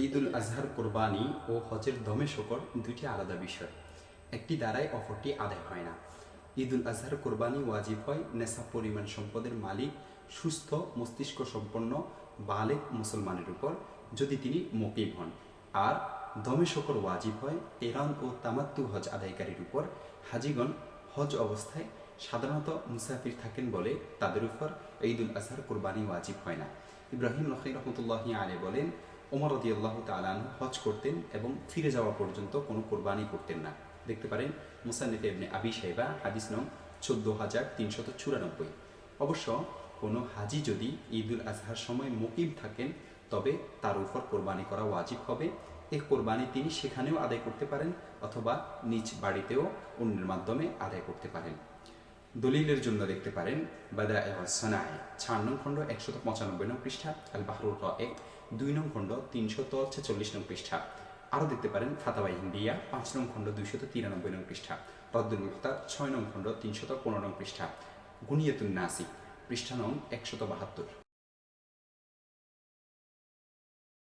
ঈদুল আজহার কোরবানি ও হজের দমে শকর দুটি আলাদা বিষয়, একটি দ্বারাই অপরটি আদায় হয় না। ঈদুল আজহার কোরবানি ওয়াজিব হয় নেশা পরিমাণ সম্পদের মালিক সুস্থ মস্তিষ্ক সম্পন্ন বালেগ মুসলমানের উপর, যদি তিনি মুকিম হন। আর দমে শকর ওয়াজিব হয় এরান ও তামাত্তু হজ আদায়কারীর উপর। হাজিগণ হজ অবস্থায় সাধারণত মুসাফির থাকেন বলে তাদের উপর ঈদুল আজহার কোরবানি ওয়াজিব হয় না। ইব্রাহিম নখী রহমতুল্লাহি আলাইহি বলেন, ওমর রাদিয়াল্লাহু তাআলা আনহু হজ করতেন এবং ফিরে যাওয়া পর্যন্ত কোনো কোরবানি করতেন না। দেখতে পারেন মুসান্নিফ ইবনে আবি শাইবা, হাদিস নং 14394। অবশ্য কোনো হাজি যদি ঈদুল আজহার সময় মুকিম থাকেন তবে তার উপর কোরবানি করা ওয়াজিব হবে। এই কোরবানি তিনি সেখানেও আদায় করতে পারেন অথবা নিজ বাড়িতেও অন্যের মাধ্যমে আদায় করতে পারেন। দলিলের জন্য দেখতে পারেন বাদায়ে ওয়াস সানায়ে 4 নং খণ্ড 195 নং পৃষ্ঠা, আল বাহরুর রায়েক 2 নং খণ্ড 346 নং পৃষ্ঠা। আরও দেখতে পারেন ফাতাওয়া ইন্ডিয়া 5 নং খণ্ড 293 নং পৃষ্ঠা, রদ্দুল মুখতার 6 নং খণ্ড 315 নং পৃষ্ঠা, গুনিয়াতুন নাসি পৃষ্ঠা নং 172।